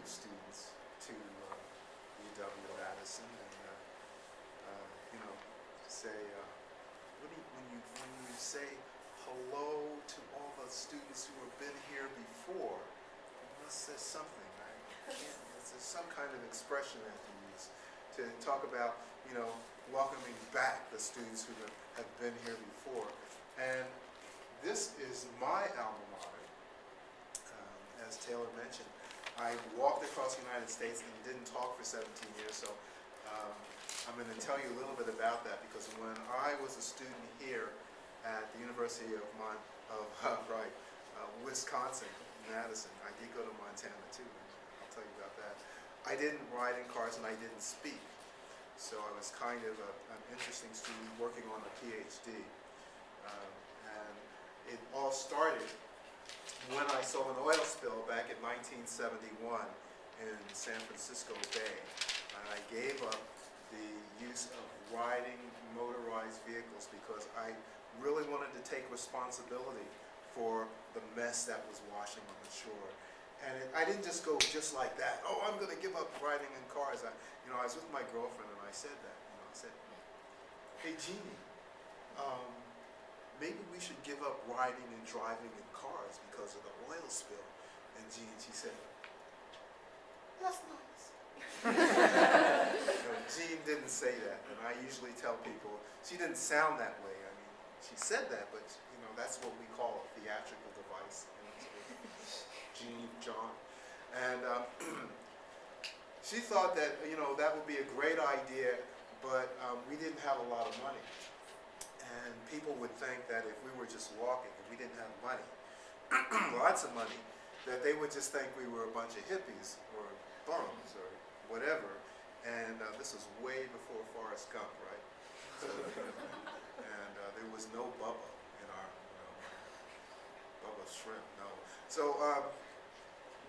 new students to UW-Madison, and say, when you say hello to all the students who have been here before, you must say something, right? There's some kind of expression that you use to talk about, welcoming back the students who have been here before. And this is my alma mater. As Taylor mentioned, I walked across the United States and didn't talk for 17 years, so I'm going to tell you a little bit about that, because when I was a student here at the University of Wisconsin, Madison, I did go to Montana too, and I'll tell you about that. I didn't ride in cars and I didn't speak, so I was kind of an interesting student working on a PhD. And it all started when I saw an oil spill back in 1971 in San Francisco Bay. And I gave up the use of riding motorized vehicles because I really wanted to take responsibility for the mess that was washing on the shore. And I didn't just go just like that. Oh, I'm going to give up riding in cars. I was with my girlfriend and I said that. I said, hey, Jeannie, maybe we should give up riding and driving in cars because of the oil spill. And she said, that's nice. Jean didn't say that, and I usually tell people she didn't sound that way. I mean, she said that, but that's what we call a theatrical device. Jean, John, and she thought that that would be a great idea, but we didn't have a lot of money. And people would think that if we were just walking and we didn't have money, lots of money, that they would just think we were a bunch of hippies or bums or whatever. And this was way before Forrest Gump, right? So, and there was no Bubba in our, Bubba Shrimp, no. So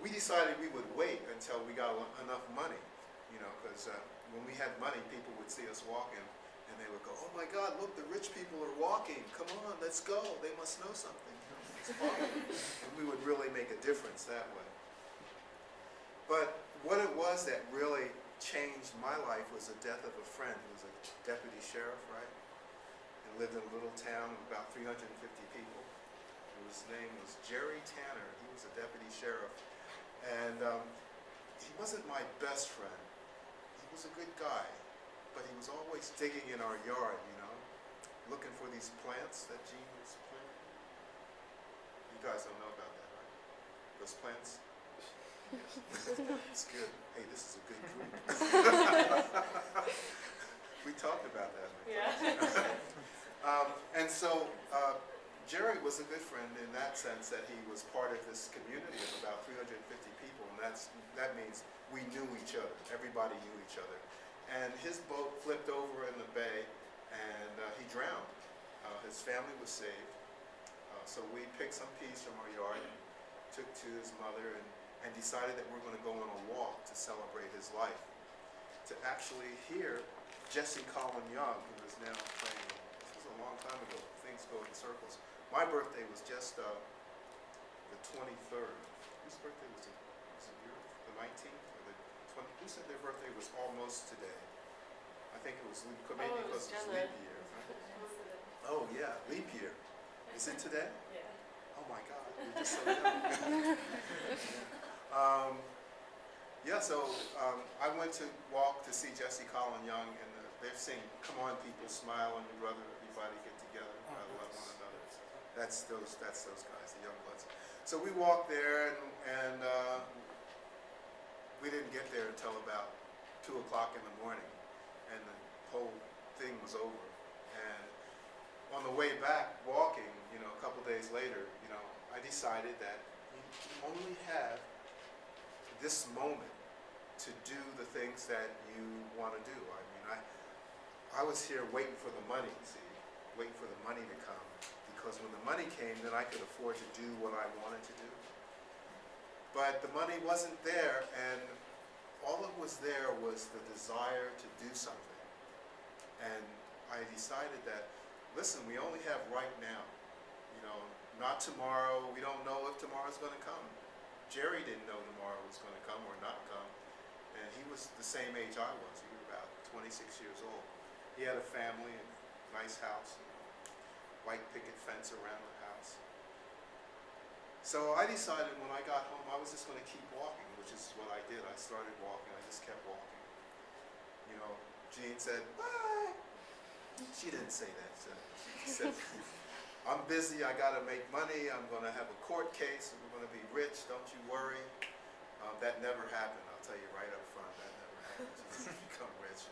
we decided we would wait until we got enough money, because when we had money, people would see us walking. And they would go, oh my God, look, the rich people are walking. Come on, let's go. They must know something. And we would really make a difference that way. But what it was that really changed my life was the death of a friend who was a deputy sheriff, right? And lived in a little town of about 350 people. His name was Jerry Tanner. He was a deputy sheriff. And he wasn't my best friend. He was a good guy. But he was always digging in our yard, looking for these plants that Gene was planting. You guys don't know about that, right? Those plants? It's good. Hey, this is a good group. We talked about that. Yeah. And so Jerry was a good friend in that sense that he was part of this community of about 350 people, and that means we knew each other. Everybody knew each other. And his boat flipped over in the bay, and he drowned. His family was saved. So we picked some peas from our yard and took to his mother and decided that we're going to go on a walk to celebrate his life. To actually hear Jesse Colin Young, who is now playing, this was a long time ago, things go in circles. My birthday was just the 23rd. Whose birthday was it? Was it yours? The 19th? Who said their birthday was almost today? I think it was maybe because it was leap year. Right? Oh yeah, leap year. Is it today? Yeah. Oh my God, you're just so young. So I went to walk to see Jesse Colin Young, and they're singing, "Come on, people, smile on your brother, everybody get together, love one another." That's those guys, the young bloods. So we walked there, and we didn't get there until about 2 o'clock in the morning, and the whole thing was over. And on the way back, walking, a couple days later, I decided that you only have this moment to do the things that you want to do. I mean, I was here waiting for the money, waiting for the money to come, because when the money came, then I could afford to do what I wanted to do. But the money wasn't there, and all that was there was the desire to do something. And I decided that, listen, we only have right now. Not tomorrow. We don't know if tomorrow's going to come. Jerry didn't know tomorrow was going to come or not come, and he was the same age I was. He was about 26 years old. He had a family and a nice house, white picket fence around the house. So I decided when I got home I was just going to keep walking, which is what I did. I started walking. I just kept walking. You know, Jean said, bye. She didn't say that. She said, I'm busy. I got to make money. I'm going to have a court case. I'm going to be rich. Don't you worry. That never happened. I'll tell you right up front. That never happened. She didn't become rich.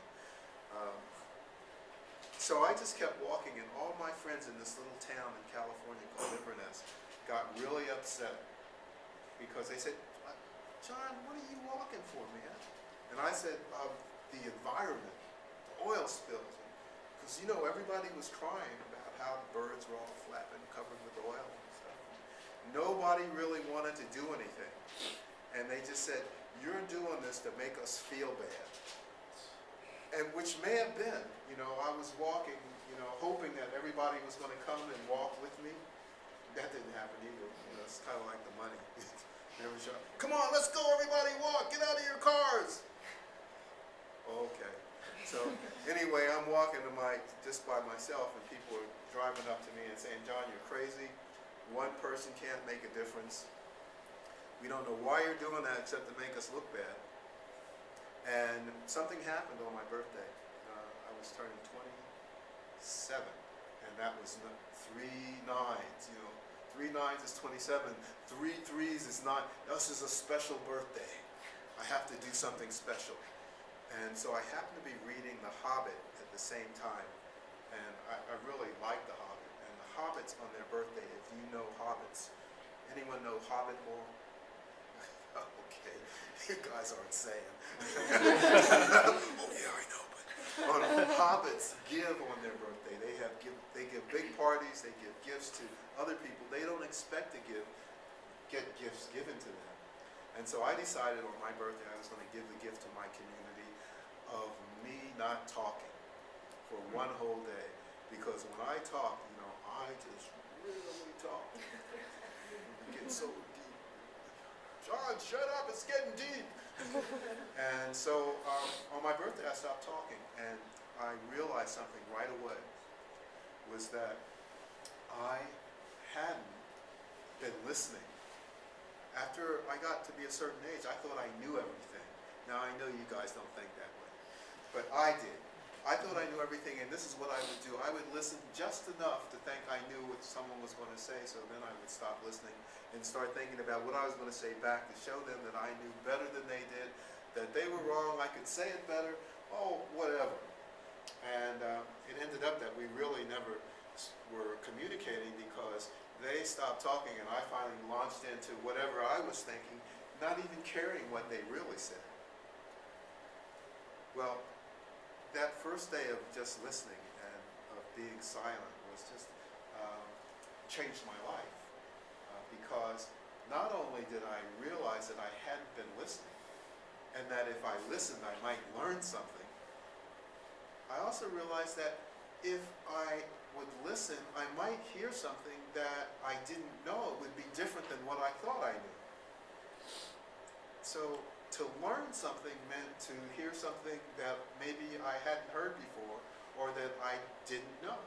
So I just kept walking, and all my friends in this little town in California called Inverness got really upset because they said, John, what are you walking for, man? And I said, the environment, the oil spills. Because, you know, everybody was crying about how the birds were all flapping, covered with oil and stuff. Nobody really wanted to do anything. And they just said, you're doing this to make us feel bad. And which may have been, you know, I was walking, you know, hoping that everybody was going to come and walk with me. That didn't happen either. You know, it's kind of like the money. They were shouting, come on, let's go, everybody, walk, get out of your cars. Okay. So anyway, I'm walking just by myself, and people are driving up to me and saying, John, you're crazy. One person can't make a difference. We don't know why you're doing that except to make us look bad. And something happened on my birthday. I was turning 27, and that was 3 nines, you know. 3 nines is 27, 3 threes is 9. This is a special birthday. I have to do something special. And so I happened to be reading The Hobbit at the same time, and I really like The Hobbit. And the Hobbits on their birthday, if you know Hobbits, anyone know Hobbit lore? Okay, you guys aren't saying. Oh yeah, I know, but Hobbits give on their birthday. They give big parties, they give gifts to other people. They don't expect to get gifts given to them. And so I decided on my birthday I was going to give the gift to my community of me not talking for one whole day. Because when I talk, you know, I just really talk. It gets so deep. John, shut up, it's getting deep. And so on my birthday I stopped talking, and I realized something right away, was that I hadn't been listening. After I got to be a certain age, I thought I knew everything. Now I know you guys don't think that way, but I did. I thought I knew everything, and this is what I would do. I would listen just enough to think I knew what someone was going to say, so then I would stop listening and start thinking about what I was going to say back to show them that I knew better than they did, that they were wrong, I could say it better, oh, whatever. And it ended up that we really never were communicating because they stopped talking, and I finally launched into whatever I was thinking, not even caring what they really said. Well, that first day of just listening and of being silent was just changed my life because not only did I realize that I hadn't been listening and that if I listened I might learn something, I also realized that if I would listen I might hear something that I didn't know would be different than what I thought I knew. So to learn something meant to hear something that maybe I hadn't heard before or that I didn't know.